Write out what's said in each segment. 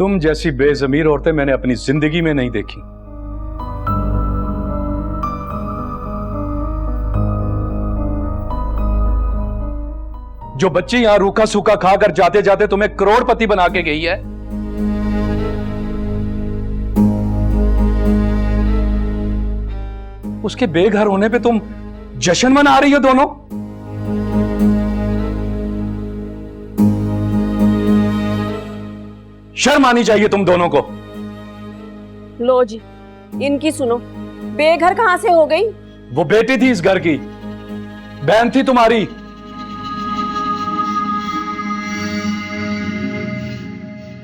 तुम जैसी बेजमीर औरतें मैंने अपनी जिंदगी में नहीं देखी। जो बच्ची यहां रूखा सूखा खाकर जाते जाते तुम्हें करोड़पति बना के गई है, उसके बेघर होने पे तुम जश्न मना रही हो दोनों। शर्म आनी चाहिए तुम दोनों को। लो जी, इनकी सुनो, बेघर कहां से हो गई? वो बेटी थी इस घर की, बहन थी तुम्हारी।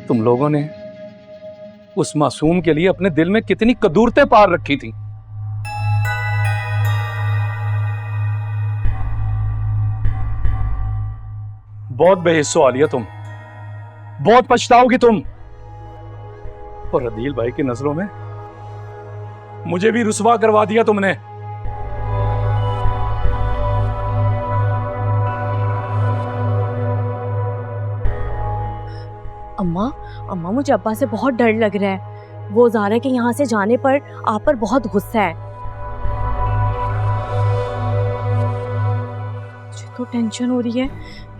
तुम लोगों ने उस मासूम के लिए अपने दिल में कितनी कदूरतें पार रखी थी। बहुत बेहिस्सो आलिया तुम, बहुत पछताओगी तुम। और अदील भाई की नजरों में मुझे भी रुसवा करवा दिया तुमने। अम्मा अम्मा मुझे अब्बा से बहुत डर लग रहा है। वो ज़ारा के यहाँ से जाने पर आप पर बहुत गुस्सा है। मुझे तो टेंशन हो रही है,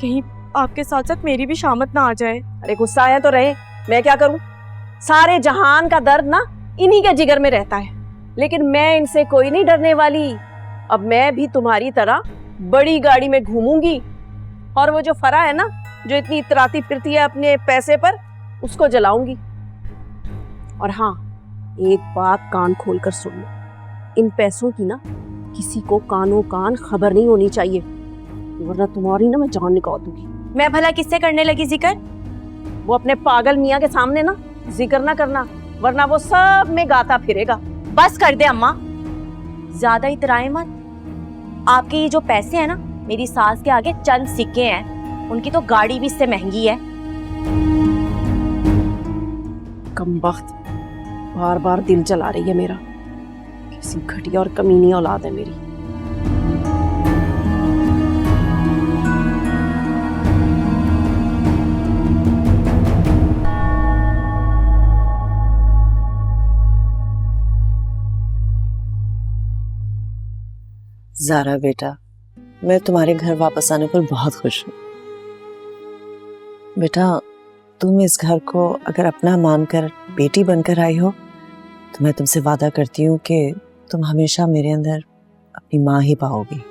कहीं आपके साथ साथ मेरी भी शामत ना आ जाए। अरे गुस्सा आया तो रहे, मैं क्या करूं? सारे जहान का दर्द ना इन्हीं के जिगर में रहता है, लेकिन मैं इनसे कोई नहीं डरने वाली। अब मैं भी तुम्हारी तरह बड़ी गाड़ी में घूमूंगी, और वो जो फरा है ना, जो इतनी इतराती फिरती है अपने पैसे पर, उसको जलाऊंगी। और हाँ, एक बात कान खोल कर सुन लो, इन पैसों की ना किसी को कानों कान खबर नहीं होनी चाहिए, वरना तुम्हारी ना मैं जान निकाल दूंगी। मैं भला किससे करने लगी जिक्र? वो अपने पागल मियाँ के सामने ना जिक्र ना करना, वरना वो सब में गाता फिरेगा। बस कर दे अम्मा, ज्यादा इतराए मत। आपके ये जो पैसे हैं ना, मेरी सास के आगे चंद सिक्के हैं, उनकी तो गाड़ी भी इससे महंगी है। कमबख्त, बार बार दिल जला रही है मेरा। किसी घटिया और कमीनी औलाद है मेरी। ज़ारा बेटा, मैं तुम्हारे घर वापस आने पर बहुत खुश हूँ। बेटा, तुम इस घर को अगर अपना मानकर बेटी बनकर आई हो, तो मैं तुमसे वादा करती हूँ कि तुम हमेशा मेरे अंदर अपनी माँ ही पाओगी।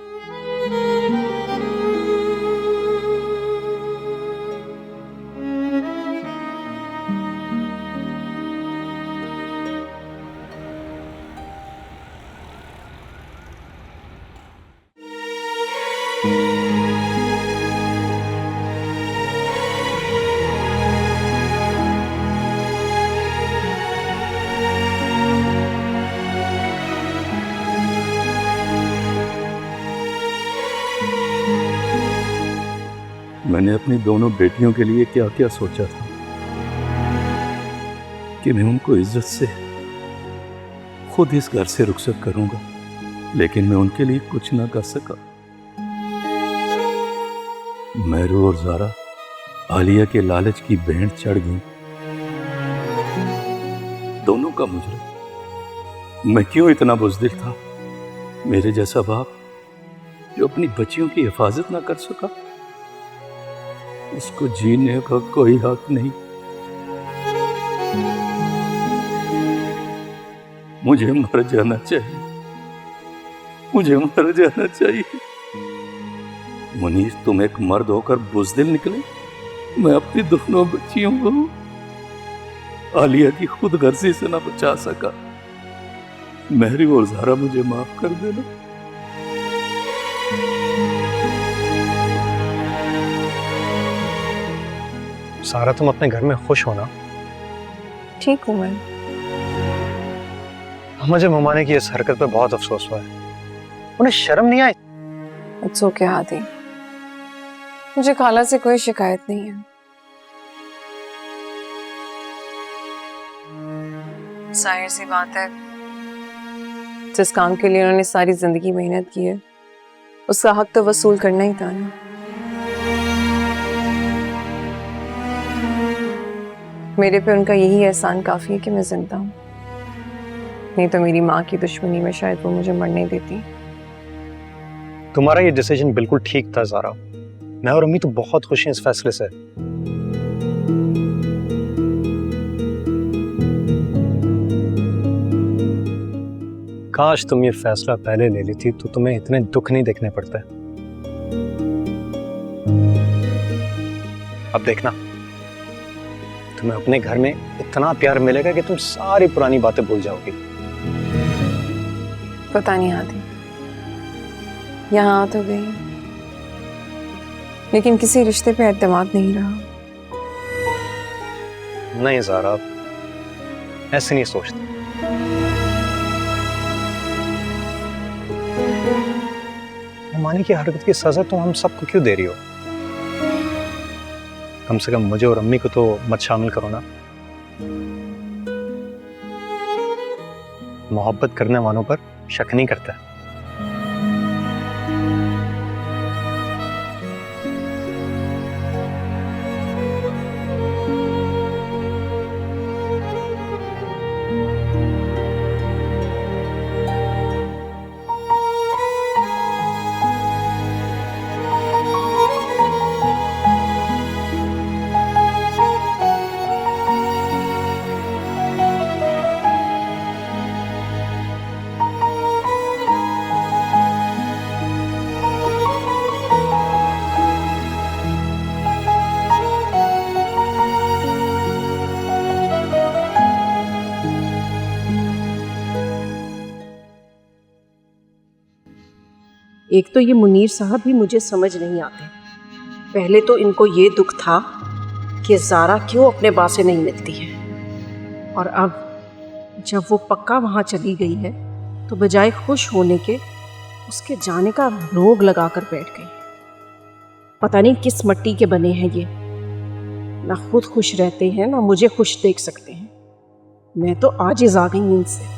मैंने अपनी दोनों बेटियों के लिए क्या क्या सोचा था कि मैं उनको इज्जत से खुद इस घर से रुखसत करूंगा, लेकिन मैं उनके लिए कुछ ना कर सका। मेहरू और ज़ारा आलिया के लालच की भेंट चढ़ गई, दोनों का मुजरिम। मैं क्यों इतना बुज़दिल था? मेरे जैसा बाप जो अपनी बच्चियों की हिफाजत ना कर सका, उसको जीने का कोई हक नहीं। मुझे मर जाना चाहिए, मुझे मर जाना चाहिए। मुनीर, तुम एक मर्द होकर बुज़दिल निकले। मैं अपनी दोनों बच्चियों को आलिया की खुद गर्जी से ना बचा सका। मेहरू और ज़ारा, मुझे माफ कर देना। सारा, तुम अपने घर में खुश हो ना? ठीक हूँ मैं। मुझे ममाने की इस हरकत पर बहुत अफसोस हुआ है। उन्हें शर्म नहीं आई? इट्स ओके आदि, मुझे खाला से कोई शिकायत नहीं है। जाहिर सी बात है, जिस काम के लिए उन्होंने सारी जिंदगी मेहनत की है, उसका हक तो वसूल करना ही था ना। मेरे पे उनका यही एहसान काफी है कि मैं जिंदा हूँ, नहीं तो मेरी माँ की दुश्मनी में शायद वो मुझे मरने देती। तुम्हारा ये डिसीजन बिल्कुल ठीक था ज़ारा। मैं और अम्मी तो बहुत खुश हैं इस फैसले से। काश तुम ये फैसला पहले ले लेती तो तुम्हें इतने दुख नहीं देखने पड़ते। अब देखना, तुम्हें अपने घर में इतना प्यार मिलेगा कि तुम सारी पुरानी बातें भूल जाओगी। पता नहीं आती, यहाँ आ तो गई लेकिन किसी रिश्ते पे एतमाद नहीं रहा। नहीं ज़ारा, ऐसे नहीं सोचते। मानी की हरकत की सजा तुम हम सबको क्यों दे रही हो? कम से कम मुझे और अम्मी को तो मत शामिल करो ना। मोहब्बत करने वालों पर शक नहीं करता। एक तो ये मुनीर साहब भी मुझे समझ नहीं आते। पहले तो इनको ये दुख था कि ज़ारा क्यों अपने बा से नहीं मिलती है, और अब जब वो पक्का वहाँ चली गई है तो बजाय खुश होने के उसके जाने का रोग लगा कर बैठ गई। पता नहीं किस मट्टी के बने हैं ये, ना खुद खुश रहते हैं ना मुझे खुश देख सकते हैं। मैं तो आजिज़ आ गई इनसे।